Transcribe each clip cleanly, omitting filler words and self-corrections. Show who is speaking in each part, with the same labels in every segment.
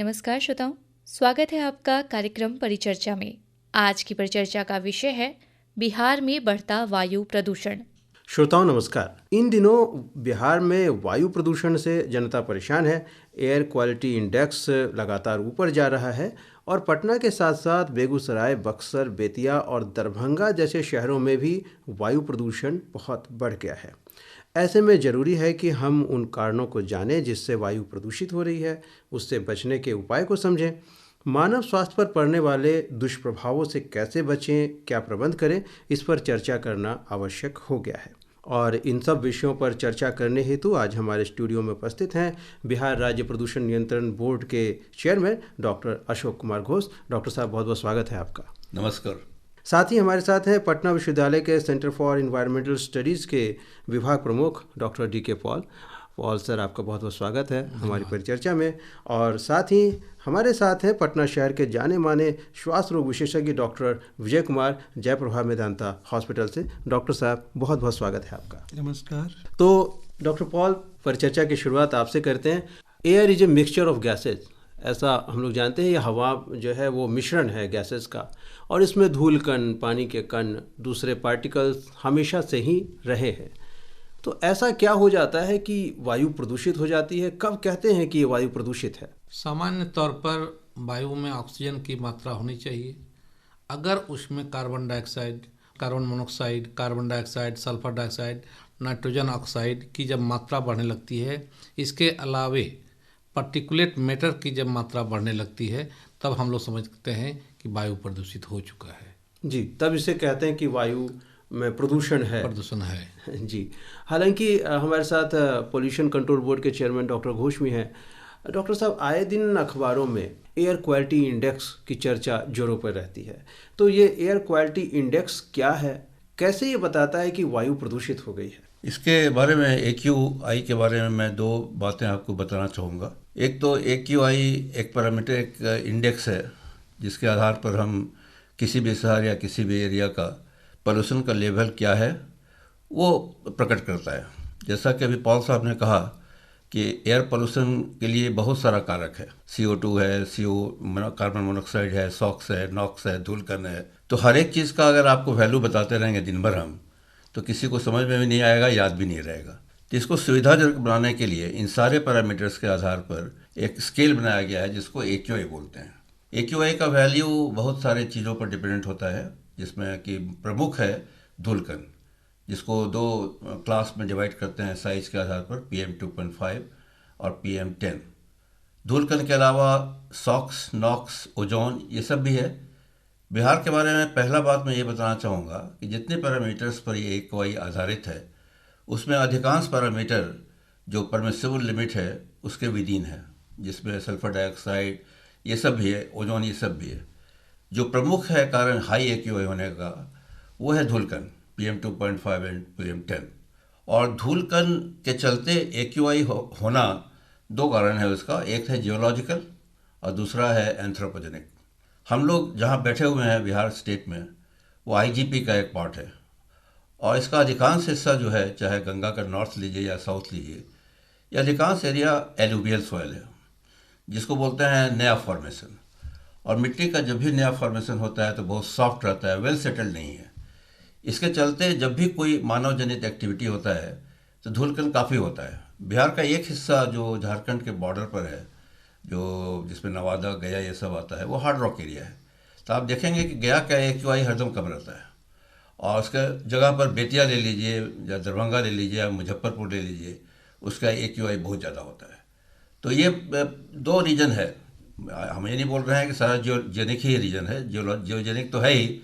Speaker 1: नमस्कार श्रोताओं, स्वागत है आपका कार्यक्रम परिचर्चा में। आज की परिचर्चा का विषय है बिहार में बढ़ता वायु प्रदूषण।
Speaker 2: श्रोताओं नमस्कार। इन दिनों बिहार में वायु प्रदूषण से जनता परेशान है। एयर क्वालिटी इंडेक्स लगातार ऊपर जा रहा है और पटना के साथ साथ बेगूसराय, बक्सर, बेतिया और दरभंगा जैसे शहरों में भी वायु प्रदूषण बहुत बढ़ गया है। ऐसे में ज़रूरी है कि हम उन कारणों को जानें जिससे वायु प्रदूषित हो रही है, उससे बचने के उपाय को समझें। मानव स्वास्थ्य पर पड़ने वाले दुष्प्रभावों से कैसे बचें, क्या प्रबंध करें, इस पर चर्चा करना आवश्यक हो गया है। और इन सब विषयों पर चर्चा करने हेतु आज हमारे स्टूडियो में उपस्थित हैं बिहार राज्य प्रदूषण नियंत्रण बोर्ड के chairman doctor Ashok Kumar Ghosh. Doctor साहब, बहुत बहुत स्वागत है आपका।
Speaker 3: नमस्कार।
Speaker 2: साथ ही हमारे साथ हैं पटना विश्वविद्यालय के सेंटर फॉर एनवायरमेंटल स्टडीज़ के विभाग प्रमुख doctor DK. Paul. Paul sir, आपका बहुत बहुत स्वागत है हमारी परिचर्चा में। और साथ ही हमारे साथ हैं पटना शहर के जाने माने श्वास रोग विशेषज्ञ डॉक्टर विजय कुमार, जयप्रभा मेदांता हॉस्पिटल से। डॉक्टर साहब, बहुत बहुत स्वागत है आपका।
Speaker 4: नमस्कार।
Speaker 2: तो डॉक्टर पॉल, परिचर्चा की शुरुआत आपसे करते हैं। Air is a mixture of gases, ऐसा हम लोग जानते हैं। ये हवा जो है वो मिश्रण है गैसेस का, और इसमें धूल कण, पानी के कण, दूसरे पार्टिकल्स हमेशा से ही रहे हैं। तो ऐसा क्या हो जाता है कि वायु प्रदूषित हो जाती है? कब कहते हैं कि ये वायु प्रदूषित है?
Speaker 4: सामान्य तौर पर वायु में ऑक्सीजन की मात्रा होनी चाहिए। अगर उसमें carbon dioxide, carbon monoxide, carbon dioxide, sulphur dioxide, nitrogen oxide की जब मात्रा बढ़ने लगती है, इसके अलावे पार्टिकुलेट मैटर की जब मात्रा बढ़ने लगती है, तब हम लोग समझते हैं कि वायु प्रदूषित हो चुका है।
Speaker 2: जी, तब इसे कहते हैं कि वायु में प्रदूषण है। जी, हालांकि हमारे साथ पोल्यूशन कंट्रोल बोर्ड के चेयरमैन डॉक्टर घोष भी हैं। डॉक्टर साहब, आए दिन अखबारों में एयर क्वालिटी इंडेक्स की चर्चा जोरों पर रहती है। तो ये एयर क्वालिटी इंडेक्स क्या है, कैसे ये बताता है कि वायु प्रदूषित हो गई है?
Speaker 3: इसके बारे में AQI के बारे में मैं दो बातें आपको बताना चाहूँगा। एक तो AQI एक पैरामीटर, एक इंडेक्स है जिसके आधार पर हम किसी भी शहर या किसी भी एरिया का पोल्यूशन का लेवल क्या है वो प्रकट करता है। जैसा कि अभी पॉल साहब ने कहा कि एयर पोल्यूशन के लिए बहुत सारा कारक है। CO2 है, कार्बन मोनोऑक्साइड है, सॉक्स है, नॉक्स है, धूलकण है। तो हर एक चीज़ का अगर आपको वैल्यू बताते रहेंगे दिन भर हम, तो किसी को समझ में भी नहीं आएगा, याद भी नहीं रहेगा। तो इसको सुविधाजनक बनाने के लिए इन सारे पैरामीटर्स के आधार पर एक स्केल बनाया गया है जिसको AQI बोलते हैं। AQI का वैल्यू बहुत सारे चीज़ों पर डिपेंडेंट होता है, जिसमें कि प्रमुख है धूलकण, जिसको दो क्लास में डिवाइड करते हैं साइज के आधार पर, PM2.5 और PM10। धूलकण के अलावा सॉक्स, नॉक्स, ओजोन, ये सब भी है। बिहार के बारे में पहला बात मैं ये बताना चाहूँगा कि जितने पैरामीटर्स पर ये AQI आधारित है, उसमें अधिकांश पैरामीटर जो परमिसिबल लिमिट है उसके विदीन है, जिसमें सल्फर डाइऑक्साइड ये सब भी है, ओजोन ये सब भी है। जो प्रमुख है कारण हाई AQI होने का वो है धूलकण, PM2.5 एंड PM10। और धूलकण के चलते AQI होना दो कारण है उसका, एक है जियोलॉजिकल और दूसरा है एंथ्रोपोजेनिक। हम लोग जहाँ बैठे हुए हैं बिहार स्टेट में, वो IGP का एक पार्ट है, और इसका अधिकांश हिस्सा जो है, चाहे गंगा का नॉर्थ लीजिए या साउथ लीजिए, ये अधिकांश एरिया एलुवियल सॉइल है, जिसको बोलते हैं नया फॉर्मेशन। और मिट्टी का जब भी नया फॉर्मेशन होता है तो बहुत सॉफ्ट रहता है, वेल सेटल्ड नहीं है। इसके चलते जब भी कोई मानव जनित एक्टिविटी होता है तो धूलकण काफ़ी होता है। बिहार का एक हिस्सा जो झारखंड के बॉर्डर पर है, जो जिसमें नवादा, गया ये सब आता है, वो हार्ड रॉक एरिया है। तो आप देखेंगे कि गया का AQI हरदम कम रहता है, और उसके जगह पर बेतिया ले लीजिए या दरभंगा ले लीजिए या मुजफ्फरपुर ले लीजिए, उसका AQI बहुत ज़्यादा होता है। तो ये दो रीजन है। हम ये नहीं बोल रहे हैं कि सारा जियोजेनिक ही रीजन है, जियोजेनिक तो है ही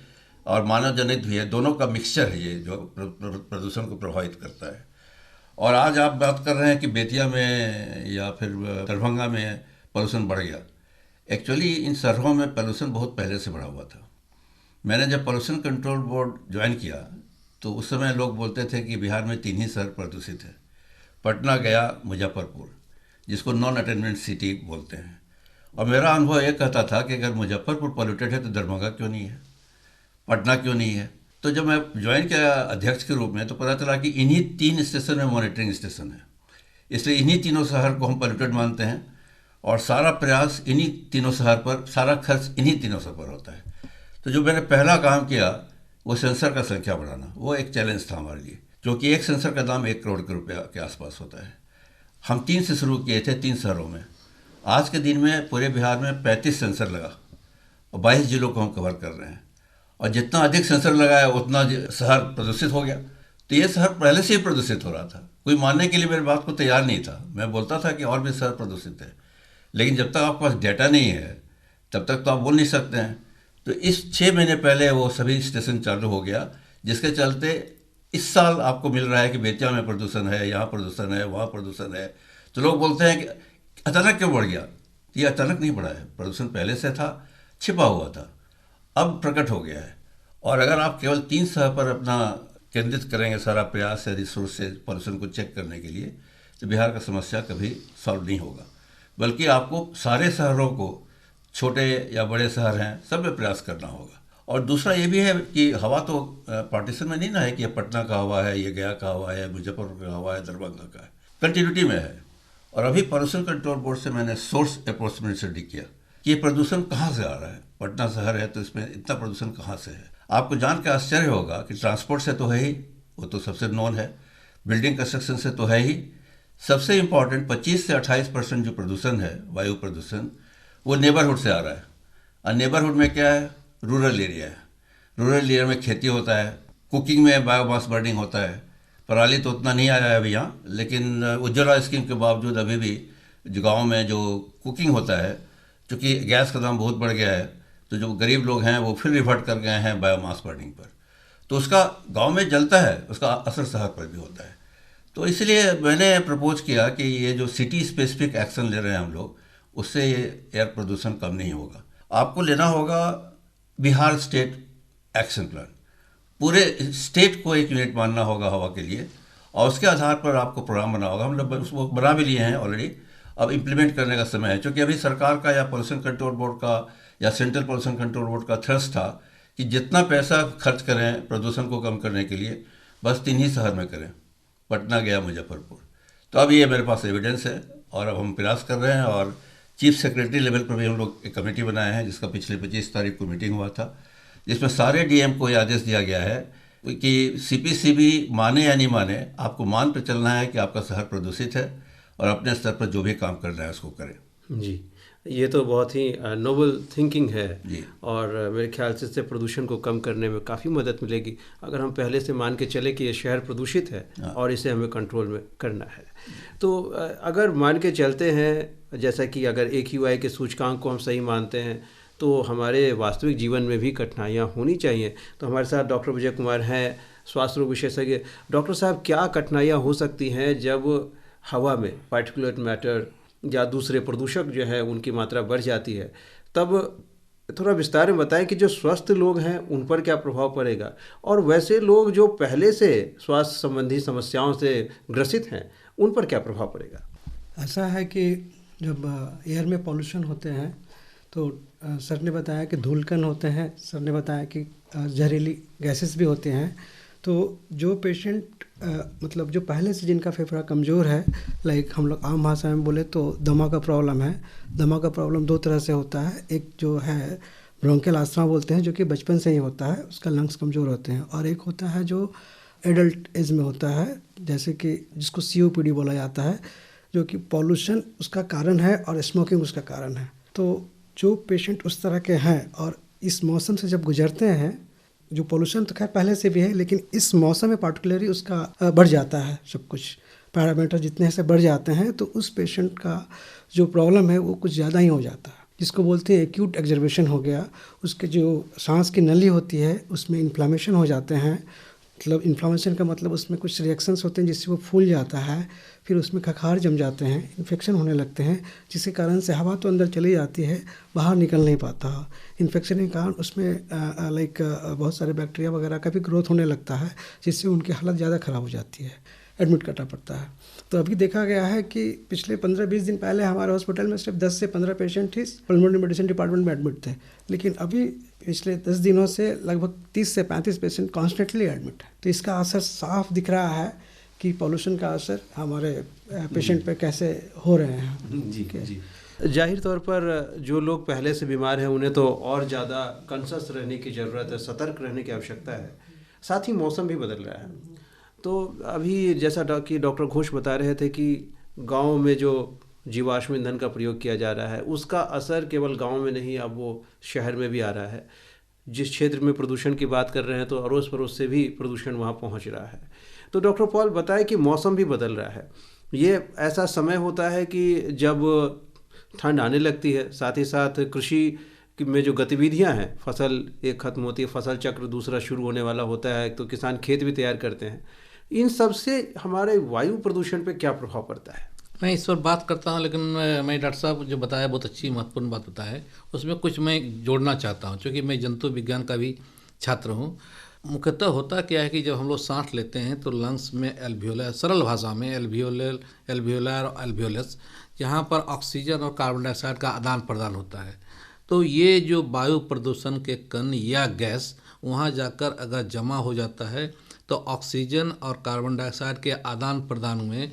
Speaker 3: और मानव जनित भी है, दोनों का मिक्सचर है ये जो प्रदूषण को प्रभावित करता है। और आज आप बात कर रहे हैं कि बेतिया में या फिर दरभंगा में पोल्यूशन बढ़ गया। एक्चुअली इन शहरों में पोल्यूशन बहुत पहले से बढ़ा हुआ था। मैंने जब पोल्यूशन कंट्रोल बोर्ड ज्वाइन किया तो उस समय लोग बोलते थे कि बिहार में 3 ही शहर प्रदूषित है, पटना, गया, मुजफ्फरपुर, जिसको नॉन अटेनमेंट सिटी बोलते हैं। और मेरा अनुभव ये कहता था कि अगर मुजफ्फरपुर पॉल्यूटेड है तो दरभंगा क्यों नहीं है, पटना क्यों नहीं है। तो जब मैं ज्वाइन किया अध्यक्ष के रूप में तो पता चला कि इन्हीं 3 स्टेशन में मॉनिटरिंग स्टेशन है, इसलिए इन्हीं तीनों शहर को हम पॉल्यूटेड मानते हैं और सारा प्रयास इन्हीं तीनों शहर पर, सारा खर्च इन्हीं तीनों शहर पर होता है। तो जो मैंने पहला काम किया वो सेंसर का संख्या बढ़ाना, वो एक चैलेंज था हमारे लिए, क्योंकि एक सेंसर का दाम 1 करोड़ के रुपया के आसपास होता है। हम 3 से शुरू किए थे, 3 शहरों में। आज के दिन में पूरे बिहार में 35 सेंसर लगा और 22 जिलों को हम कवर कर रहे हैं। और जितना अधिक सेंसर लगाया उतना शहर प्रदूषित हो गया। तो ये शहर पहले से ही प्रदूषित हो रहा था, कोई मानने के लिए मेरी बात को तैयार नहीं था। मैं बोलता था कि और भी शहर प्रदूषित है, लेकिन जब तक आपके पास डेटा नहीं है तब तक तो आप बोल नहीं सकते हैं। तो इस 6 महीने पहले वो सभी स्टेशन चालू हो गया, जिसके चलते इस साल आपको मिल रहा है कि बेतिया में प्रदूषण है, यहाँ प्रदूषण है, वहाँ प्रदूषण है। तो लोग बोलते हैं कि अचानक क्यों बढ़ गया। ये अचानक नहीं बढ़ा है, प्रदूषण पहले से था, छिपा हुआ था, अब प्रकट हो गया है। और अगर आप केवल 3 शहर पर अपना केंद्रित करेंगे सारा प्रयास या रिसोर्सेज पॉल्यूशन को चेक करने के लिए, तो बिहार का समस्या कभी सॉल्व नहीं होगा। बल्कि आपको सारे शहरों को, छोटे या बड़े शहर हैं, सब में प्रयास करना होगा। और दूसरा ये भी है कि हवा तो पार्टीशन में नहीं ना है कि ये पटना का हवा है, ये गया का हवा है, मुजफ्फरपुर का हवा है, दरभंगा का है, कंटिन्यूटी में है। और अभी पॉल्यूशन कंट्रोल बोर्ड से मैंने सोर्स अप्रोचमेंट स्टडी किया कि ये प्रदूषण कहाँ से आ रहा है। पटना शहर है तो इसमें इतना प्रदूषण कहाँ से है। आपको जान के आश्चर्य होगा कि ट्रांसपोर्ट से तो है ही, वो तो सबसे नॉन है, बिल्डिंग कंस्ट्रक्शन से तो है ही। सबसे इम्पॉर्टेंट 25 से 28% जो प्रदूषण है, वायु प्रदूषण, वो नेबरहुड से आ रहा है। और नेबरहुड में क्या है, रूरल एरिया है। रूरल एरिया में खेती होता है, कुकिंग में बायोमास बर्निंग होता है। पराली तो उतना नहीं आया है अभी यहाँ, लेकिन उज्ज्वला स्कीम के बावजूद अभी भी जो गाँव में जो कुकिंग होता है, चूँकि गैस का दाम बहुत बढ़ गया है, तो जो गरीब लोग हैं वो फिर रिवर्ट कर गए हैं बायोमास बर्निंग पर। तो उसका गांव में जलता है, उसका असर शहर पर भी होता है। तो इसलिए मैंने प्रपोज किया कि ये जो सिटी स्पेसिफिक एक्शन ले रहे हैं हम लोग, उससे ये एयर प्रदूषण कम नहीं होगा। आपको लेना होगा बिहार स्टेट एक्शन प्लान, पूरे स्टेट को एक यूनिट मानना होगा हवा के लिए, और उसके आधार पर आपको प्रोग्राम बना होगा। हम लोग उसको बना भी लिए हैं ऑलरेडी, अब इम्प्लीमेंट करने का समय है। क्योंकि अभी सरकार का या पोल्यूशन कंट्रोल बोर्ड का या सेंट्रल पोल्यूशन कंट्रोल बोर्ड का थ्रस्ट था कि जितना पैसा खर्च करें प्रदूषण को कम करने के लिए, बस 3 ही शहर में करें, पटना, गया, मुजफ्फरपुर। तो अब ये मेरे पास एविडेंस है और अब हम प्रयास कर रहे हैं। और चीफ सेक्रेटरी लेवल पर भी हम लोग एक कमेटी बनाए हैं, जिसका पिछले 25 तारीख को मीटिंग हुआ था, जिसमें सारे डीएम को ये आदेश दिया गया है कि सीपीसीबी माने या नहीं माने, आपको मान पर चलना है कि आपका शहर प्रदूषित है और अपने स्तर पर जो भी काम करना है उसको करें।
Speaker 2: जी, ये तो बहुत ही नोबल थिंकिंग है
Speaker 3: जी।
Speaker 2: और मेरे ख्याल से इससे प्रदूषण को कम करने में काफ़ी मदद मिलेगी, अगर हम पहले से मान के चले कि ये शहर प्रदूषित है और इसे हमें कंट्रोल में करना है। तो अगर मान के चलते हैं, जैसा कि अगर AQI के सूचकांक को हम सही मानते हैं, तो हमारे वास्तविक जीवन में भी कठिनाइयाँ होनी चाहिए। तो हमारे साथ डॉक्टर विजय कुमार हैं, स्वास्थ्य रोग विशेषज्ञ। डॉक्टर साहब, क्या कठिनाइयाँ हो सकती हैं जब हवा में पार्टिकुलेट मैटर या दूसरे प्रदूषक जो है उनकी मात्रा बढ़ जाती है? तब थोड़ा विस्तार में बताएं कि जो स्वस्थ लोग हैं उन पर क्या प्रभाव पड़ेगा, और वैसे लोग जो पहले से स्वास्थ्य संबंधी समस्याओं से ग्रसित हैं उन पर क्या प्रभाव पड़ेगा?
Speaker 5: ऐसा है कि जब एयर में पॉल्यूशन होते हैं तो सर ने बताया कि धूलकण होते हैं, सर ने बताया कि जहरीली गैसेस भी होते हैं। तो जो पेशेंट मतलब जो पहले से जिनका फेफड़ा कमज़ोर है, लाइक हम लोग आम भाषा में बोले तो दमा का प्रॉब्लम है। दमा का प्रॉब्लम 2 तरह से होता है। एक जो है ब्रोंकियल अस्थमा बोलते हैं, जो कि बचपन से ही होता है, उसका लंग्स कमज़ोर होते हैं। और एक होता है जो एडल्ट एज में होता है, जैसे कि जिसको COPD बोला जाता है, जो कि पॉल्यूशन उसका कारण है और स्मोकिंग उसका कारण है। तो जो पेशेंट उस तरह के हैं और इस मौसम से जब गुजरते हैं, जो पोल्यूशन तो खैर पहले से भी है, लेकिन इस मौसम में पार्टिकुलरली उसका बढ़ जाता है, सब कुछ पैरामीटर जितने से बढ़ जाते हैं, तो उस पेशेंट का जो प्रॉब्लम है वो कुछ ज़्यादा ही हो जाता है, जिसको बोलते हैं एक्यूट एक्जर्वेशन हो गया। उसके जो सांस की नली होती है उसमें इन्फ्लामेशन हो जाते हैं। मतलब इन्फ्लामेशन का मतलब उसमें कुछ रिएक्शंस होते हैं जिससे वो फूल जाता है, फिर उसमें खखार जम जाते हैं, इन्फेक्शन होने लगते हैं, जिसके कारण से हवा तो अंदर चली जाती है, बाहर निकल नहीं पाता। इन्फेक्शन के कारण उसमें लाइक बहुत सारे बैक्टीरिया वगैरह का भी ग्रोथ होने लगता है, जिससे उनकी हालत ज़्यादा ख़राब हो जाती है, एडमिट करना पड़ता है। तो अभी देखा गया है कि पिछले 15-20 दिन पहले हमारे हॉस्पिटल में सिर्फ 10 से 15 पेशेंट ही पल्मोनरी मेडिसिन डिपार्टमेंट में एडमिट थे, लेकिन अभी पिछले 10 दिनों से लगभग 30 से 35 पेशेंट कॉन्स्टेंटली एडमिट है। तो इसका असर साफ दिख रहा है कि पॉल्यूशन का असर हमारे पेशेंट पे कैसे हो रहे हैं।
Speaker 2: जी जी। जाहिर तौर पर जो लोग पहले से बीमार हैं उन्हें तो और ज़्यादा कॉन्शस रहने की ज़रूरत है, सतर्क रहने की आवश्यकता है। साथ ही मौसम भी बदल रहा है। तो अभी जैसा कि डॉक्टर घोष बता रहे थे कि गाँव में जो जीवाश्म ईंधन का प्रयोग किया जा रहा है उसका असर केवल गाँव में नहीं, अब वो शहर में भी आ रहा है। जिस क्षेत्र में प्रदूषण की बात कर रहे हैं तो अड़ोस पड़ोस से भी प्रदूषण वहाँ पहुँच रहा है। तो डॉक्टर पॉल बताए कि मौसम भी बदल रहा है। ये ऐसा समय होता है कि जब ठंड आने लगती है, साथ ही साथ कृषि में जो गतिविधियां हैं, फसल एक खत्म होती है, फसल चक्र दूसरा शुरू होने वाला होता है, तो किसान खेत भी तैयार करते हैं। इन सब से हमारे वायु प्रदूषण पे क्या प्रभाव पड़ता है?
Speaker 4: मैं इस पर बात करता हूँ, लेकिन मैं डॉक्टर साहब जो बताया बहुत अच्छी महत्वपूर्ण बात बताया है, उसमें कुछ मैं जोड़ना चाहता हूँ, क्योंकि मैं जंतु विज्ञान का भी छात्र हूँ। मुख्यतः होता क्या है कि जब हम लोग सांस लेते हैं तो लंग्स में एल्वियोलर, सरल भाषा में एल्वियोलर और एल्वियोलस, जहाँ पर ऑक्सीजन और कार्बन डाइऑक्साइड का आदान प्रदान होता है। तो ये जो वायु प्रदूषण के कण या गैस वहाँ जाकर अगर जमा हो जाता है तो ऑक्सीजन और कार्बन डाइऑक्साइड के आदान प्रदान में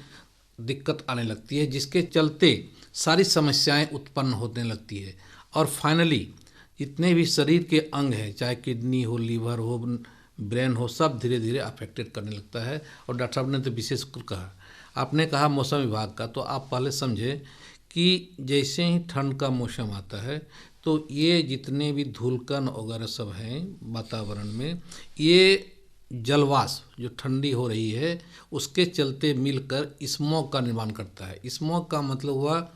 Speaker 4: दिक्कत आने लगती है, जिसके चलते सारी समस्याएं उत्पन्न होने लगती है। और फाइनली जितने भी शरीर के अंग हैं, चाहे किडनी हो, लीवर हो, ब्रेन हो, सब धीरे धीरे अफेक्टेड करने लगता है। और डॉक्टर साहब ने तो विशेष कहा, आपने कहा मौसम विभाग का, तो आप पहले समझे कि जैसे ही ठंड का मौसम आता है तो ये जितने भी धूलकण वगैरह सब हैं वातावरण में, ये जलवाष्प जो ठंडी हो रही है उसके चलते मिलकर स्मॉग का निर्माण करता है। स्मॉग का मतलब हुआ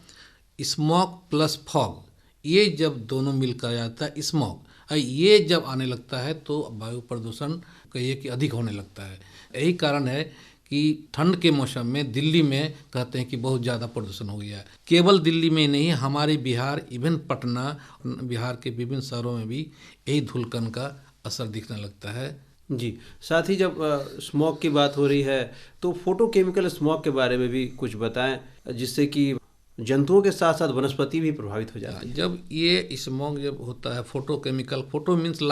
Speaker 4: स्मॉग प्लस फॉग, ये जब दोनों मिलकर जाता है स्मॉग, ये जब आने लगता है तो वायु प्रदूषण कहिए कि अधिक होने लगता है। यही कारण है कि ठंड के मौसम में दिल्ली में कहते हैं कि बहुत ज़्यादा प्रदूषण हो गया है। केवल दिल्ली में नहीं, हमारे बिहार, इवन पटना, बिहार के विभिन्न शहरों में भी यही धूलकण का असर दिखने लगता है।
Speaker 2: जी, साथ ही जब स्मॉग की बात हो रही है तो फोटोकेमिकल स्मॉग के बारे में भी कुछ बताएं, जिससे कि जंतुओं के साथ साथ वनस्पति भी प्रभावित हो जाती है।
Speaker 4: जब ये स्मॉग जब होता है, फोटोकेमिकल, फोटो मीन्स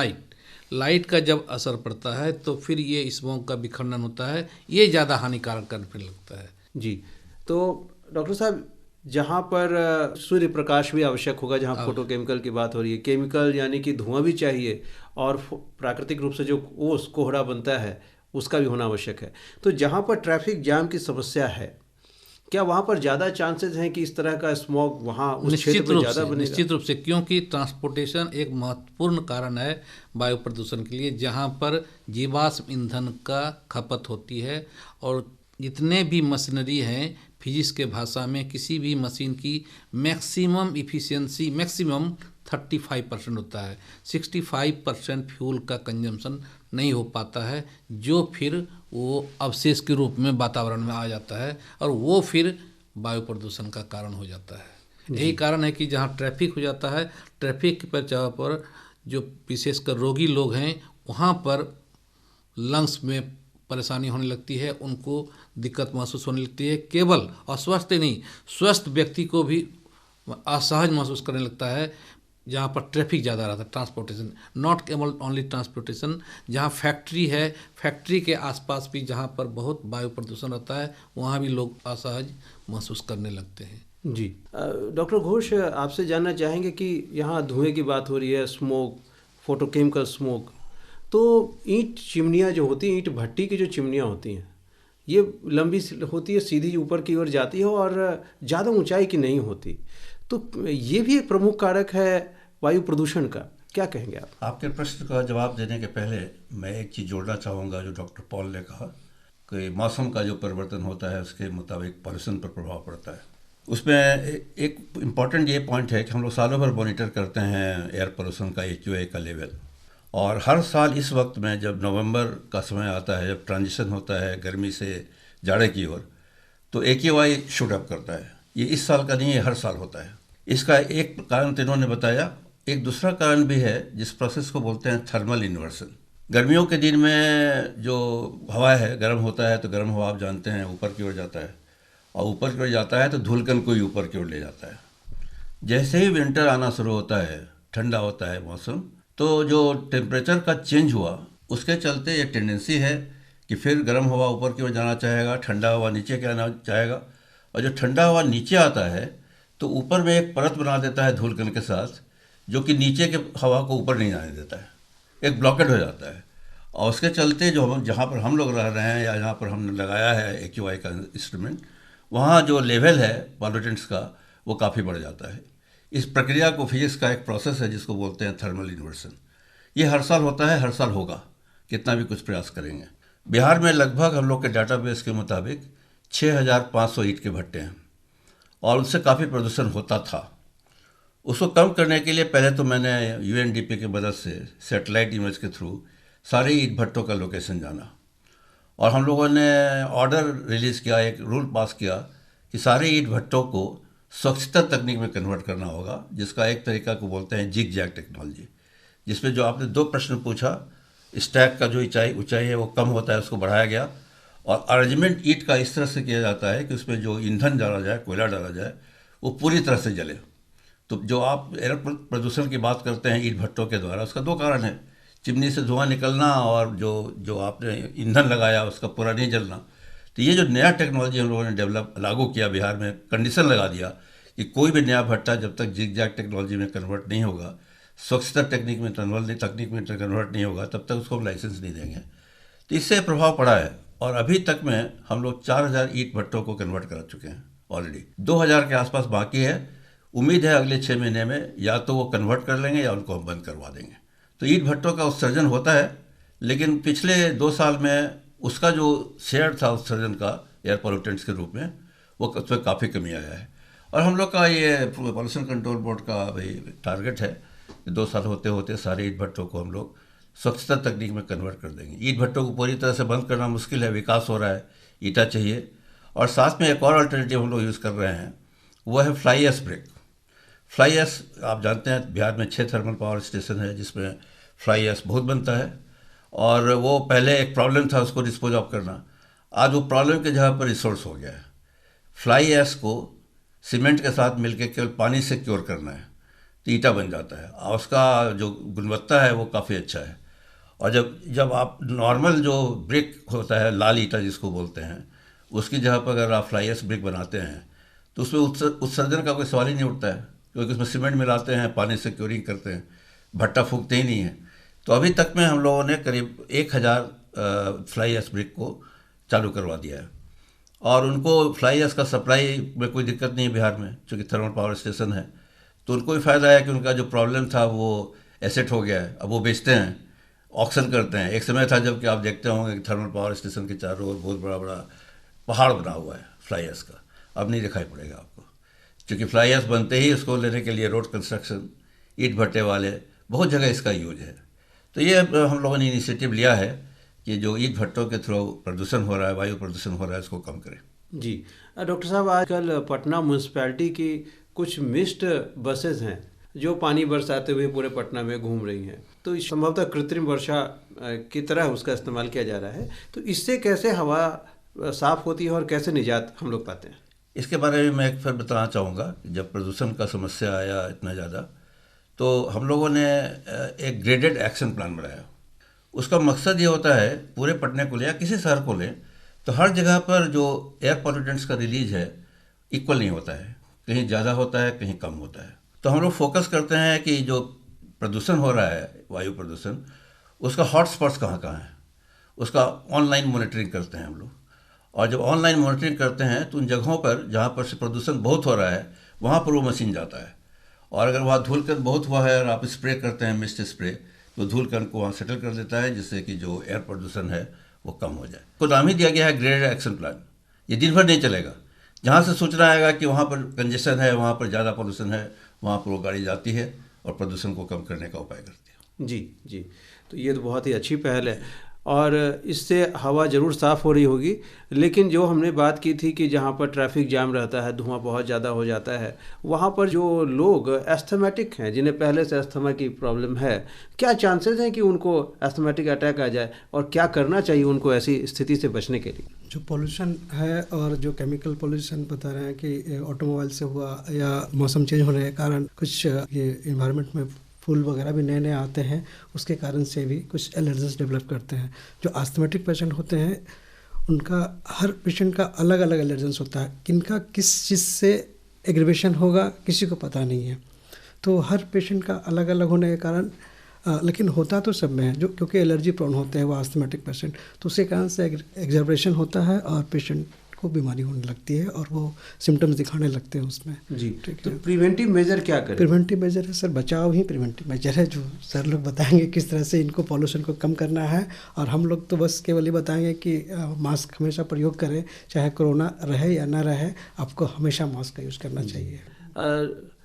Speaker 4: लाइट का जब असर पड़ता है तो फिर ये स्मॉग का विखंडन होता है, ये ज़्यादा हानिकारक करने लगता है।
Speaker 2: जी, तो डॉक्टर साहब, जहाँ पर सूर्य प्रकाश भी आवश्यक होगा, जहाँ फोटोकेमिकल की बात हो रही है, केमिकल यानी कि धुआं भी चाहिए और प्राकृतिक रूप से जो ओस कोहरा बनता है उसका भी होना आवश्यक है। तो जहाँ पर ट्रैफिक जाम की समस्या है, क्या वहाँ पर ज़्यादा चांसेस हैं कि इस तरह का स्मॉग वहाँ उस क्षेत्र में ज़्यादा बनेगा?
Speaker 4: निश्चित रूप से, क्योंकि ट्रांसपोर्टेशन एक महत्वपूर्ण कारण है वायु प्रदूषण के लिए, जहाँ पर जीवाश्म ईंधन का खपत होती है। और जितने भी मशीनरी हैं, फिजिक्स के भाषा में किसी भी मशीन की मैक्सिमम इफिशियंसी मैक्सिमम 35% होता है। 65% फ्यूल का कंजम्पशन नहीं हो पाता है, जो फिर वो अवशेष के रूप में वातावरण में आ जाता है और वो फिर वायु प्रदूषण का कारण हो जाता है। यही कारण है कि जहाँ ट्रैफिक हो जाता है, ट्रैफिक पर जगह पर जो विशेषकर रोगी लोग हैं वहाँ पर लंग्स में परेशानी होने लगती है, उनको दिक्कत महसूस होने लगती है। केवल अस्वस्थ नहीं, स्वस्थ व्यक्ति को भी असहज महसूस करने लगता है जहाँ पर ट्रैफिक ज़्यादा रहता है। ट्रांसपोर्टेशन, नॉट ओनली ट्रांसपोर्टेशन, जहाँ फैक्ट्री है, फैक्ट्री के आसपास भी जहाँ पर बहुत वायु प्रदूषण रहता है, वहाँ भी लोग असहज महसूस करने लगते हैं।
Speaker 2: जी, डॉक्टर घोष, आपसे जानना चाहेंगे कि यहाँ धुएं की बात हो रही है, स्मोक, फोटोकेमिकल स्मोक, तो ईंट चिमनियाँ जो होती हैं, ईंट भट्टी की जो चिमनियाँ होती हैं, ये लंबी होती है, सीधी ऊपर की ओर जाती है और ज़्यादा ऊंचाई की नहीं होती, तो ये भी एक प्रमुख कारक है वायु प्रदूषण का। क्या कहेंगे आप?
Speaker 3: आपके प्रश्न का जवाब देने के पहले मैं एक चीज़ जोड़ना चाहूँगा जो डॉक्टर पॉल ने कहा कि मौसम का जो परिवर्तन होता है उसके मुताबिक पॉल्यूशन पर प्रभाव पड़ता है। उसमें एक इम्पॉर्टेंट ये पॉइंट है कि हम लोग सालों भर मॉनिटर करते हैं एयर पोल्यूशन का AQI का लेवल, और हर साल इस वक्त में जब नवंबर का समय आता है, जब ट्रांजिशन होता है गर्मी से जाड़े की ओर, तो AQI शूट अप करता है। ये इस साल का नहीं है, हर साल होता है। इसका एक कारण तो इन्होंने बताया, एक दूसरा कारण भी है जिस प्रोसेस को बोलते हैं थर्मल इन्वर्सन। गर्मियों के दिन में जो हवा है, गर्म होता है, तो गर्म हवा आप जानते हैं ऊपर की ओर जाता है, और ऊपर की ओर जाता है तो धूलकण को ही ऊपर की ओर ले जाता है। जैसे ही विंटर आना शुरू होता है, ठंडा होता है मौसम, तो जो टेम्परेचर का चेंज हुआ उसके चलते ये टेंडेंसी है कि फिर गर्म हवा ऊपर की ओर जाना चाहेगा, ठंडा हवा नीचे के आना चाहेगा, और जो ठंडा हवा नीचे आता है तो ऊपर में एक परत बना देता है धूलकण के साथ, जो कि नीचे के हवा को ऊपर नहीं जाने देता है, एक ब्लॉकेट हो जाता है। और उसके चलते जो हम जहाँ पर हम लोग रह रहे हैं या जहाँ पर हमने लगाया है AQI का इंस्ट्रूमेंट, वहाँ जो लेवल है पॉल्यूटेंट्स का वो काफ़ी बढ़ जाता है। इस प्रक्रिया को फिजिक्स का एक प्रोसेस है जिसको बोलते हैं थर्मल इन्वर्सन। ये हर साल होता है, हर साल होगा, कितना भी कुछ प्रयास करेंगे। बिहार में लगभग हम लोग के डाटाबेस के मुताबिक 6500 ईंट के भट्टे हैं और उससे काफ़ी प्रदूषण होता था। उसको कम करने के लिए पहले तो मैंने UNDP की मदद से सैटेलाइट इमेज के थ्रू सारे ईंट भट्टों का लोकेशन जाना और हम लोगों ने ऑर्डर रिलीज़ किया, एक रूल पास किया कि सारे ईंट भट्टों को स्वच्छता तकनीक में कन्वर्ट करना होगा, जिसका एक तरीका को बोलते हैं जिग जैग टेक्नोलॉजी, जिसमें जो आपने 2 प्रश्न पूछा, स्टैक का जो ऊंचाई है वो कम होता है, उसको बढ़ाया गया और अरेंजमेंट ईंट का इस तरह से किया जाता है कि उसमें जो ईंधन डाला जाए, कोयला डाला जाए, वो पूरी तरह से जले। तो जो आप एयर प्रदूषण की बात करते हैं ईंट भट्टों के द्वारा, उसका 2 कारण है, चिमनी से धुआं निकलना और जो आपने ईंधन लगाया उसका पूरा नहीं जलना। तो ये जो नया टेक्नोलॉजी हम लोगों ने लागू किया, बिहार में कंडीशन लगा दिया कि कोई भी नया भट्टा जब तक जिग जैग टेक्नोलॉजी में कन्वर्ट नहीं होगा, स्वच्छता तकनीक में कन्वर्ट नहीं होगा, तब तक उसको हम लाइसेंस नहीं देंगे। तो इससे प्रभाव पड़ा है और अभी तक में हम लोग 4000 ईंट भट्टों को कन्वर्ट करा चुके हैं ऑलरेडी। 2000 के आसपास बाकी है। उम्मीद है अगले 6 महीने में या तो वो कन्वर्ट कर लेंगे या उनको हम बंद करवा देंगे। तो ईंट भट्टों का उत्सर्जन होता है, लेकिन पिछले 2 साल में उसका जो शेयर था उत्सर्जन का एयर पॉल्यूटेंट्स के रूप में, वो उसमें काफ़ी कमी आया है। और हम लोग का ये पॉल्यूशन कंट्रोल बोर्ड का भाई टारगेट है कि 2 साल होते होते सारे ईंट भट्टों को हम लोग स्वच्छता तकनीक में कन्वर्ट कर देंगे। ईंट भट्टों को पूरी तरह से बंद करना मुश्किल है, विकास हो रहा है, ईंटा चाहिए। और साथ में एक और अल्टरनेटिव हम लोग यूज़ कर रहे हैं, वो है fly ash brick. Fly ash आप जानते हैं बिहार में 6 थर्मल पावर स्टेशन है जिसमें फ्लाई ऐश बहुत बनता है और वो पहले एक प्रॉब्लम था उसको डिस्पोज ऑफ करना, आज वो प्रॉब्लम के जगह पर रिसोर्स हो गया है। फ्लाई ऐश को सीमेंट के साथ मिलकर केवल पानी से क्योर करना है तो ईंटा बन जाता है और उसका जो गुणवत्ता है वो काफ़ी अच्छा है। और जब आप नॉर्मल जो ब्रिक होता है, लाल ईंटा जिसको बोलते हैं, उसकी जगह पर अगर आप फ्लाई ऐश ब्रिक बनाते हैं तो उसमें उत्सर्जन का कोई सवाल ही नहीं उठता है, क्योंकि उसमें सीमेंट मिलाते हैं, पानी से क्योरिंग करते हैं, भट्टा फूकते ही नहीं है। तो अभी तक में हम लोगों ने करीब 1000 फ्लाई ऐश ब्रिक को चालू करवा दिया है और उनको फ्लाई ऐश का सप्लाई में कोई दिक्कत नहीं है बिहार में, क्योंकि थर्मल पावर स्टेशन है। तो उनको भी फ़ायदा है कि उनका जो प्रॉब्लम था वो एसेट हो गया है, अब वो बेचते हैं, ऑक्शन करते हैं। एक समय था जब कि आप देखते होंगे कि थर्मल पावर स्टेशन के चारों ओर बहुत बड़ा बड़ा पहाड़ बना हुआ है फ्लाई ऐश का, अब नहीं दिखाई पड़ेगा आपको, क्योंकि फ्लाई ऐश बनते ही उसको लेने के लिए रोड कंस्ट्रक्शन, ईंट भट्टे वाले, बहुत जगह इसका यूज है। तो ये हम लोगों ने इनिशिएटिव लिया है कि जो ईंट भट्टों के थ्रू प्रदूषण हो रहा है, वायु प्रदूषण हो रहा है, इसको कम करें।
Speaker 2: जी डॉक्टर साहब, आजकल पटना म्यूनसिपैलिटी की कुछ मिस्ट बसेस हैं जो पानी बरसाते हुए पूरे पटना में घूम रही हैं, तो संभवतः कृत्रिम वर्षा की तरह उसका इस्तेमाल किया जा रहा है। तो इससे कैसे हवा साफ होती है और कैसे निजात हम लोग पाते हैं?
Speaker 3: इसके बारे में मैं एक फिर बताना चाहूँगा। जब प्रदूषण का समस्या आया इतना ज़्यादा, तो हम लोगों ने एक ग्रेडेड एक्शन प्लान बनाया। उसका मकसद ये होता है, पूरे पटना को ले या किसी शहर को ले, तो हर जगह पर जो एयर पॉल्यूटेंट्स का रिलीज है इक्वल नहीं होता है, कहीं ज़्यादा होता है, कहीं कम होता है। तो हम लोग फोकस करते हैं कि जो प्रदूषण हो रहा है, वायु प्रदूषण, उसका हॉटस्पॉट्स कहाँ कहाँ है, उसका ऑनलाइन मॉनिटरिंग करते हैं हम लोग। और जब ऑनलाइन मॉनिटरिंग करते हैं तो उन जगहों पर जहाँ पर से प्रदूषण बहुत हो रहा है वहाँ पर वो मशीन जाता है, और अगर वहाँ धूलकण बहुत हुआ है और आप स्प्रे करते हैं मिस्ट स्प्रे, तो धूलकण को वहाँ सेटल कर देता है, जिससे कि जो एयर प्रदूषण है वो कम हो जाए। तो नाम ही दिया गया है ग्रेडेड एक्शन प्लान। ये दिन भर नहीं चलेगा, जहाँ से सूचना आएगा कि वहाँ पर कंजेशन है, वहाँ पर ज़्यादा प्रदूषण है, वहाँ पर वो गाड़ी जाती है और प्रदूषण को कम करने का उपाय करती है।
Speaker 2: जी जी, तो ये तो बहुत ही अच्छी पहल है और इससे हवा ज़रूर साफ़ हो रही होगी। लेकिन जो हमने बात की थी कि जहाँ पर ट्रैफिक जाम रहता है, धुआं बहुत ज़्यादा हो जाता है, वहाँ पर जो लोग एस्थमेटिक हैं, जिन्हें पहले से अस्थमा की प्रॉब्लम है, क्या चांसेस हैं कि उनको एस्थमेटिक अटैक आ जाए और क्या करना चाहिए उनको ऐसी स्थिति से बचने के लिए?
Speaker 5: जो पोल्यूशन है और जो केमिकल पोल्यूशन बता रहे हैं कि ऑटोमोबाइल से हुआ या मौसम चेंज होने के कारण कुछ ये इन्वायरमेंट में फूल वगैरह भी नए नए आते हैं, उसके कारण से भी कुछ एलर्जीज डेवलप करते हैं। जो आस्थमेटिक पेशेंट होते हैं उनका, हर पेशेंट का अलग अलग एलर्जेंस होता है, किनका किस चीज़ से एग्रीवेशन होगा किसी को पता नहीं है। तो हर पेशेंट का अलग अलग होने के कारण लेकिन होता तो सब में है, जो क्योंकि एलर्जी प्रोन होते हैं वो आस्थमेटिक पेशेंट, तो उसके कारण से एग्जर्बरेशन होता है और पेशेंट को बीमारी होने लगती है और वो सिम्टम्स दिखाने लगते हैं उसमें।
Speaker 2: जी,
Speaker 5: ठीक
Speaker 2: तो
Speaker 5: है।
Speaker 2: प्रिवेंटिव मेजर क्या करें?
Speaker 5: प्रिवेंटिव मेजर है सर, बचाव ही प्रिवेंटिव मेजर है, जो सर लोग बताएंगे किस तरह से इनको पॉल्यूशन को कम करना है, और हम लोग तो बस केवल ये बताएंगे कि मास्क हमेशा प्रयोग करें, चाहे कोरोना रहे या ना रहे, आपको हमेशा मास्क का यूज़ करना चाहिए।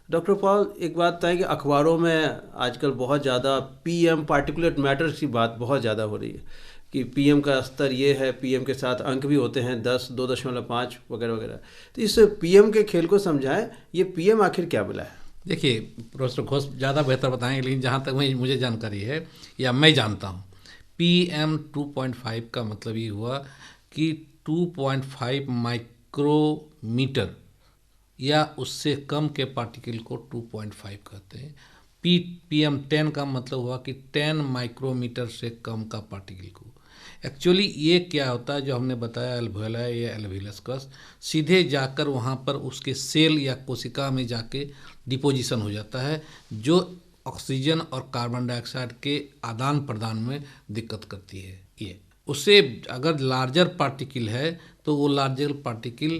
Speaker 2: डॉक्टर पॉल, एक बात बताएं कि अखबारों में आजकल बहुत ज़्यादा पीएम पार्टिकुलेट मैटर्स की बात बहुत ज़्यादा हो रही है कि पीएम का स्तर ये है, पीएम के साथ अंक भी होते हैं 10, 2.5 वगैरह वगैरह। तो इस पीएम के खेल को समझाएं, ये पीएम आखिर क्या बोला है?
Speaker 4: देखिए, प्रोफेसर घोष ज़्यादा बेहतर बताएंगे, लेकिन जहाँ तक मुझे जानकारी है या मैं जानता हूँ, PM 2.5 का मतलब ये हुआ कि 2.5 माइक्रोमीटर या उससे कम के पार्टिकल को 2.5 कहते हैं। PM 10 का मतलब हुआ कि 10 माइक्रोमीटर से कम का पार्टिकल को। एक्चुअली ये क्या होता है, जो हमने बताया एल्वेओलाई या एल्वेओलस कस सीधे जाकर वहाँ पर उसके सेल या कोशिका में जाके डिपोजिशन हो जाता है, जो ऑक्सीजन और कार्बन डाइऑक्साइड के आदान प्रदान में दिक्कत करती है। ये उससे अगर लार्जर पार्टिकल है तो वो लार्जर पार्टिकल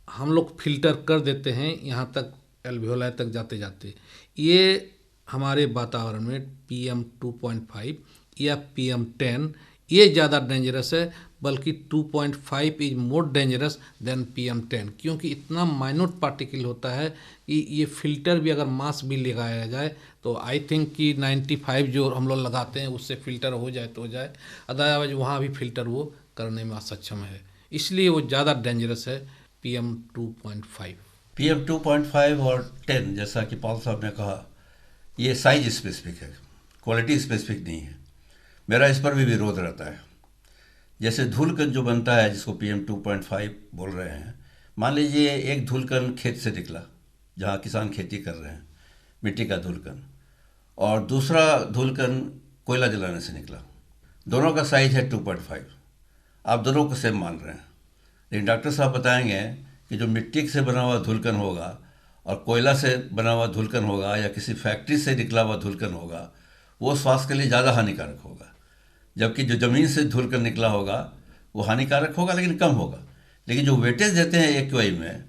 Speaker 4: हम लोग फिल्टर कर देते हैं यहाँ तक एल्वेओलाई तक जाते जाते। ये हमारे वातावरण में PM 2.5 या PM 10 ये ज़्यादा डेंजरस है, बल्कि 2.5 is more dangerous than PM 10, क्योंकि इतना माइन्यूट पार्टिकल होता है कि ये फिल्टर भी अगर मास्क भी लगाया जाए तो आई थिंक कि 95 जो हम लोग लगाते हैं उससे फिल्टर हो जाए तो हो जाए, अदरवाइज वहाँ भी फिल्टर वो करने में असक्षम है, इसलिए वो ज़्यादा डेंजरस है PM 2.5।
Speaker 3: PM 2.5 और 10 जैसा कि पॉल साहब ने कहा, ये साइज स्पेसिफिक है, क्वालिटी स्पेसिफिक नहीं है। मेरा इस पर भी विरोध रहता है। जैसे धूलकण जो बनता है जिसको PM 2.5 बोल रहे हैं, मान लीजिए एक धूलकण खेत से निकला जहाँ किसान खेती कर रहे हैं, मिट्टी का धूलकण, और दूसरा धूलकण कोयला जलाने से निकला। दोनों का साइज है 2.5। आप दोनों को सेम मान रहे हैं, लेकिन डॉक्टर साहब बताएंगे कि जो मिट्टी से बना हुआ धूलकण होगा और कोयला से बना हुआ धूलकण होगा या किसी फैक्ट्री से निकला हुआ धूलकण होगा, वो स्वास्थ्य के लिए ज़्यादा हानिकारक होगा, जबकि जो ज़मीन से धूलकण निकला होगा वो हानिकारक होगा लेकिन कम होगा। लेकिन जो वेटेज देते हैं AQI में,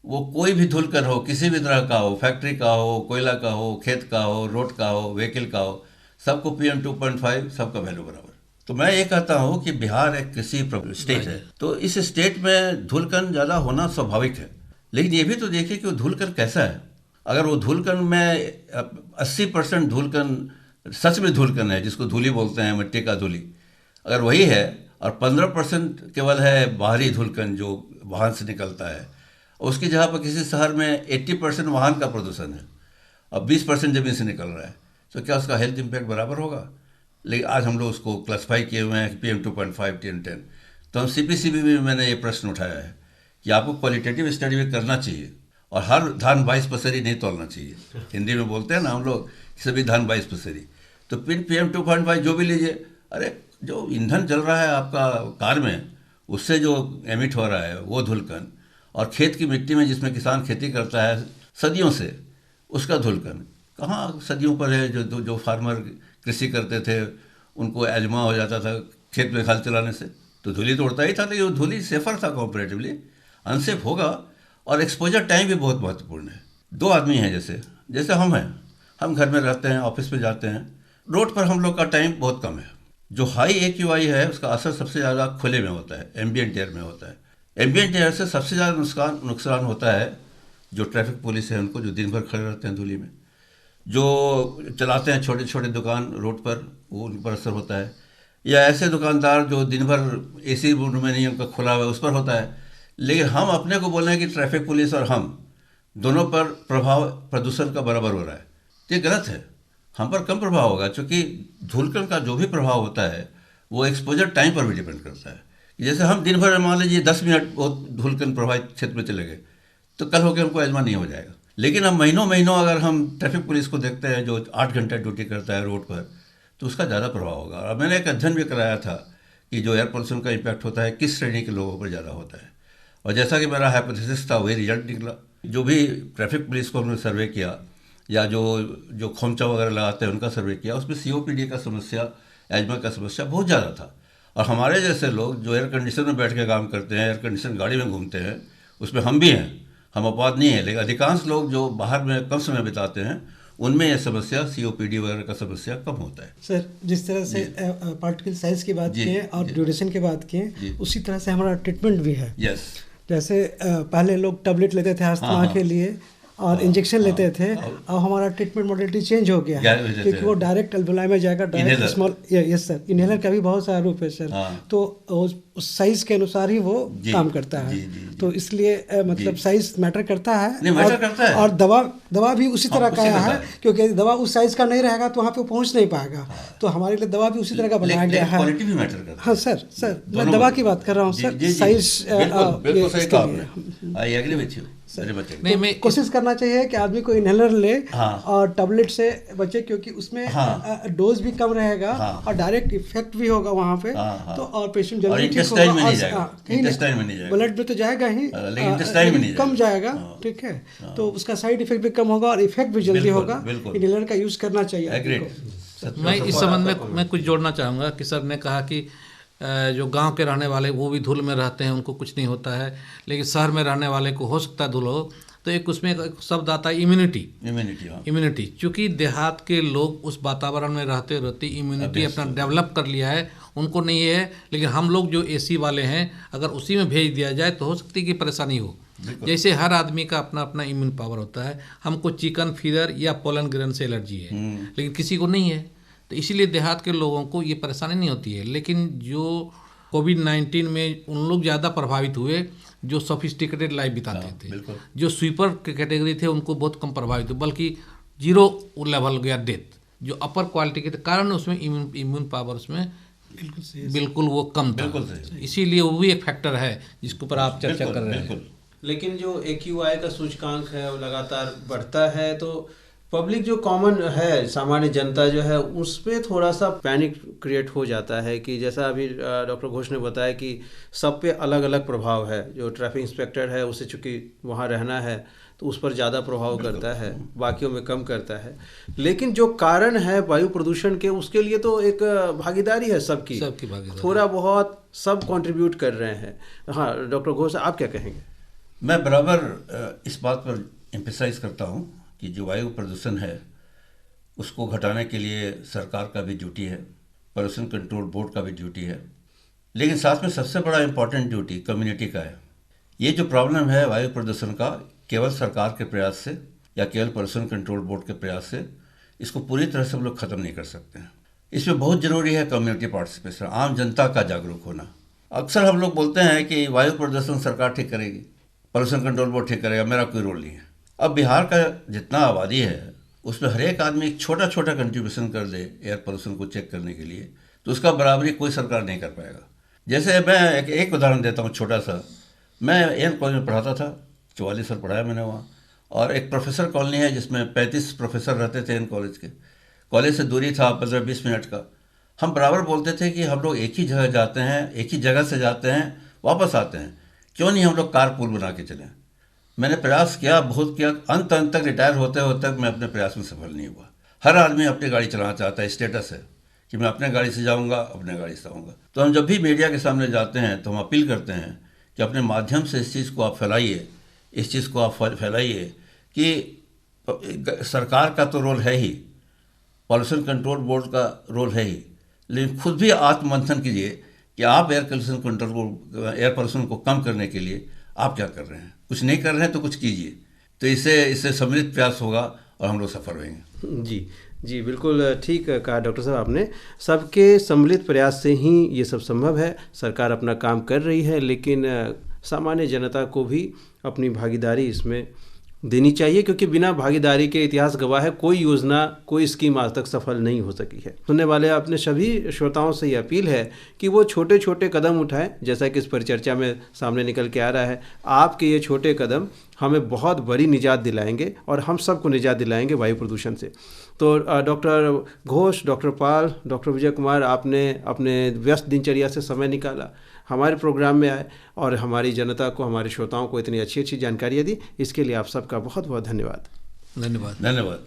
Speaker 3: वो कोई भी धूलकण हो, किसी भी तरह का हो, फैक्ट्री का हो, कोयला का हो, खेत का हो, रोड का हो, व्हीकल का हो, सबको PM 2.5 सबका वैल्यू बराबर। तो मैं ये कहता हूँ कि बिहार एक कृषि स्टेट है, तो इस स्टेट में धूलकण ज़्यादा होना स्वाभाविक है। लेकिन ये भी तो देखिए कि वो धूलकण कैसा है। अगर वो धूलकण में 80% धूलकण सच में धूलकण है, जिसको धूली बोलते हैं, मिट्टी का धूली, अगर वही है, और 15% केवल है बाहरी धूलकण जो वाहन से निकलता है, उसकी जगह पर किसी शहर में 80% वाहन का प्रदूषण है और 20% ज़मीन से निकल रहा है, तो क्या उसका हेल्थ इम्पैक्ट बराबर होगा? लेकिन आज हम लोग उसको क्लासीफाई किए हुए हैं PM 2.5, PM 10। तो हम CPCB में मैंने ये प्रश्न उठाया है कि आपको क्वालिटेटिव स्टडी भी करना चाहिए और हर धान 22 पसेरी नहीं तोलना चाहिए। हिंदी में बोलते हैं ना हम लोग, सभी धान 22 पसेरी। तो PM 2.5 जो भी लीजिए, अरे जो ईंधन जल रहा है आपका कार में, उससे जो एमिट हो रहा है वो धूलकण, और खेत की मिट्टी में जिसमें किसान खेती करता है सदियों से, उसका धूलकण कहाँ सदियों पर है। जो फार्मर कृषि करते थे उनको एजमा हो जाता था खेत में हल चलाने से, तो धूली तो उड़ता ही था, लेकिन वो धूली सेफर था कॉम्परेटिवली, अनसेफ होगा। और एक्सपोजर टाइम भी बहुत महत्वपूर्ण है। दो आदमी हैं, जैसे हम हैं, हम घर में रहते हैं, ऑफिस में जाते हैं, रोड पर हम लोग का टाइम बहुत कम है। जो हाई AQI है उसका असर सबसे ज़्यादा खुले में होता है, एम्बियंट एयर में होता है। एम्बियंट एयर से सबसे ज़्यादा नुकसान होता है जो ट्रैफिक पुलिस है उनको, जो दिन भर खड़े रहते हैं धूली में, जो चलाते हैं छोटे छोटे दुकान रोड पर, वो उन पर असर होता है, या ऐसे दुकानदार जो दिन भर AC रूम में नहीं उनका खुला हुआ है, उस पर होता है। लेकिन हम अपने को बोल रहे हैं कि ट्रैफिक पुलिस और हम दोनों पर प्रभाव प्रदूषण का बराबर हो रहा है, ये गलत है। हम पर कम प्रभाव होगा, क्योंकि धूलकण का जो भी प्रभाव होता है वो एक्सपोजर टाइम पर भी डिपेंड करता है। जैसे हम दिन भर मान लीजिए 10 मिनट वो धूलकण प्रभावित क्षेत्र में चले गए, तो कल होकर हमको एजमा नहीं हो जाएगा। लेकिन अब महीनों अगर हम ट्रैफिक पुलिस को देखते हैं जो 8 घंटा ड्यूटी करता है रोड पर, तो उसका ज़्यादा प्रभाव होगा। और मैंने एक अध्ययन भी कराया था कि जो एयर पोल्यूशन का इम्पैक्ट होता है किस श्रेणी के लोगों पर ज़्यादा होता है, और जैसा कि मेरा हाइपोथेसिस था वही रिजल्ट निकला। जो भी ट्रैफिक पुलिस को हमने सर्वे किया या जो खोमचा वगैरह लगाते हैं उनका सर्वे किया, उसमें COPD का समस्या, एजमा का समस्या बहुत ज़्यादा था। और हमारे जैसे लोग जो एयर कंडीशन में बैठ के काम करते हैं, एयर कंडीशन गाड़ी में घूमते हैं, उसमें हम भी हैं, हम अपवाद नहीं है, लेकिन अधिकांश लोग जो बाहर में कम समय बिताते हैं उनमें यह समस्या COPD वगैरह का समस्या कम होता है।
Speaker 5: सर, जिस तरह से पार्टिकल साइज की बात की है और ड्यूरेशन की बात की है, उसी तरह से हमारा ट्रीटमेंट भी है।
Speaker 3: यस,
Speaker 5: जैसे पहले लोग टैबलेट लेते थे अस्थमा के लिए और इंजेक्शन लेते थे, अब हमारा ट्रीटमेंट मॉडलिटी चेंज हो गया है, क्योंकि वो डायरेक्ट अल्वोलाई में जाएगा, direct small, yes sir, inhaler का भी बहुत सारा रूप है सर। तो उस साइज के अनुसार ही वो काम करता है। तो इसलिए मतलब साइज मैटर करता है, और दवा भी उसी तरह का है, क्योंकि दवा उस साइज का नहीं रहेगा तो वहाँ पे पहुँच नहीं पाएगा। तो हमारे लिए दवा भी उसी तरह का बनाया गया है।
Speaker 3: क्वालिटी भी मैटर करता है।
Speaker 5: हाँ सर, मैं दवा की बात कर रहा हूँ sir, size.
Speaker 3: I agree with you.
Speaker 5: नहीं, मैं कोशिश करना चाहिए कि आदमी को इनहेलर ले और टैबलेट से बचे, क्योंकि उसमें डोज भी कम रहेगा और डायरेक्ट इफेक्ट भी होगा वहाँ पे। तो और पेशेंट जल्दी ठीक होगा, और ब्लड में तो जाएगा ही, लेकिन कम जाएगा, ठीक है। तो उसका साइड इफेक्ट भी कम होगा और इफेक्ट भी जल्दी होगा। इनहेलर का यूज करना चाहिए।
Speaker 4: मैं इस संबंध में मैं कुछ जोड़ना चाहूँगा कि सर ने कहा कि जो गांव के रहने वाले वो भी धूल में रहते हैं, उनको कुछ नहीं होता है, लेकिन शहर में रहने वाले को हो सकता है धूल हो। तो एक उसमें एक शब्द आता है इम्यूनिटी। चूँकि देहात के लोग उस वातावरण में रहते इम्यूनिटी अपना डेवलप कर लिया है, उनको नहीं है। लेकिन हम लोग जो AC वाले हैं, अगर उसी में भेज दिया जाए तो हो सकती है कि परेशानी हो। जैसे हर आदमी का अपना अपना इम्यून पावर होता है। हमको चिकन फीवर या पोलन ग्रेन से एलर्जी है, लेकिन किसी को नहीं है। तो इसीलिए देहात के लोगों को ये परेशानी नहीं होती है। लेकिन जो कोविड-19 में उन लोग ज़्यादा प्रभावित हुए जो सोफिस्टिकेटेड लाइफ बिताते थे। जो स्वीपर के कैटेगरी थे उनको बहुत कम प्रभावित हुए, बल्कि 0 लेवल गया डेथ। जो अपर क्वालिटी के कारण उसमें इम्यून पावर उसमें बिल्कुल वो कम था। इसीलिए वो भी एक फैक्टर है जिसके ऊपर आप चर्चा कर रहे हैं।
Speaker 2: लेकिन जो AQI का सूचकांक है वो लगातार बढ़ता है, तो पब्लिक जो कॉमन है, सामान्य जनता जो है, उस पर थोड़ा सा पैनिक क्रिएट हो जाता है कि जैसा अभी डॉक्टर घोष ने बताया कि सब पे अलग अलग प्रभाव है। जो ट्रैफिक इंस्पेक्टर है उसे चूँकि वहाँ रहना है तो उस पर ज़्यादा प्रभाव करता है, बाकियों में कम करता है। लेकिन जो कारण है वायु प्रदूषण के, उसके लिए तो एक भागीदारी है सबकी भागीदारी, थोड़ा बहुत सब कंट्रीब्यूट कर रहे हैं। हाँ डॉक्टर घोष, आप क्या कहेंगे?
Speaker 3: मैं बराबर इस बात पर एम्फेसाइज करता हूँ कि जो वायु प्रदूषण है उसको घटाने के लिए सरकार का भी ड्यूटी है, पोल्यूशन कंट्रोल बोर्ड का भी ड्यूटी है, लेकिन साथ में सबसे बड़ा इम्पॉर्टेंट ड्यूटी कम्युनिटी का है। ये जो प्रॉब्लम है वायु प्रदूषण का, केवल सरकार के प्रयास से या केवल पोल्यूशन कंट्रोल बोर्ड के प्रयास से इसको पूरी तरह से हम लोग ख़त्म नहीं कर सकते हैं। इसमें बहुत ज़रूरी है कम्युनिटी पार्टिसिपेशन, आम जनता का जागरूक होना। अक्सर हम लोग बोलते हैं कि वायु प्रदूषण सरकार ठीक करेगी, पोल्यूशन कंट्रोल बोर्ड ठीक करेगा, मेरा कोई रोल नहीं है। अब बिहार का जितना आबादी है उसमें हर एक आदमी एक छोटा छोटा कंट्रीब्यूशन कर दे एयर पोल्यूशन को चेक करने के लिए, तो उसका बराबरी कोई सरकार नहीं कर पाएगा। जैसे मैं एक उदाहरण देता हूँ छोटा सा। मैं एयर कॉलेज में पढ़ाता था, 44 साल पढ़ाया मैंने वहाँ, और एक प्रोफेसर कॉलोनी है जिसमें 35 प्रोफेसर रहते थे इन कॉलेज के। कॉलेज से दूरी था 15-20 मिनट का। हम बराबर बोलते थे कि हम लोग एक ही जगह जाते हैं, एक ही जगह से जाते हैं, वापस आते हैं, क्यों नहीं हम लोग कार पूल बना के चलें। मैंने प्रयास किया, बहुत किया, अंत तक रिटायर होते होते मैं अपने प्रयास में सफल नहीं हुआ। हर आदमी अपनी गाड़ी चलाना चाहता है, स्टेटस है कि मैं अपने गाड़ी से जाऊंगा, अपने गाड़ी से आऊँगा। तो हम जब भी मीडिया के सामने जाते हैं तो हम अपील करते हैं कि अपने माध्यम से इस चीज़ को आप फैलाइए, इस चीज़ को आप फैलाइए कि सरकार का तो रोल है ही, पॉल्यूशन कंट्रोल बोर्ड का रोल है ही, लेकिन खुद भी आत्ममंथन कीजिए कि आप एयर पोल्यूशन को कम करने के लिए आप क्या कर रहे हैं। कुछ नहीं कर रहे हैं तो कुछ कीजिए, तो इससे सम्मिलित प्रयास होगा और हम लोग सफल होंगे।
Speaker 2: जी बिल्कुल ठीक कहा डॉक्टर साहब आपने। सबके सम्मिलित प्रयास से ही ये सब संभव है। सरकार अपना काम कर रही है, लेकिन सामान्य जनता को भी अपनी भागीदारी इसमें देनी चाहिए, क्योंकि बिना भागीदारी के इतिहास गवाह है कोई योजना, कोई स्कीम आज तक सफल नहीं हो सकी है। सुनने वाले अपने सभी श्रोताओं से ये अपील है कि वो छोटे छोटे कदम उठाएं, जैसा कि इस परिचर्चा में सामने निकल के आ रहा है। आपके ये छोटे कदम हमें बहुत बड़ी निजात दिलाएंगे और हम सबको निजात दिलाएंगे वायु प्रदूषण से। तो डॉक्टर घोष, डॉक्टर पाल, डॉक्टर विजय कुमार, आपने अपने व्यस्त दिनचर्या से समय निकाला, हमारे प्रोग्राम में आए और हमारी जनता को, हमारे श्रोताओं को इतनी अच्छी अच्छी जानकारियाँ दी। इसके लिए आप सबका बहुत बहुत धन्यवाद।
Speaker 4: धन्यवाद।
Speaker 3: धन्यवाद।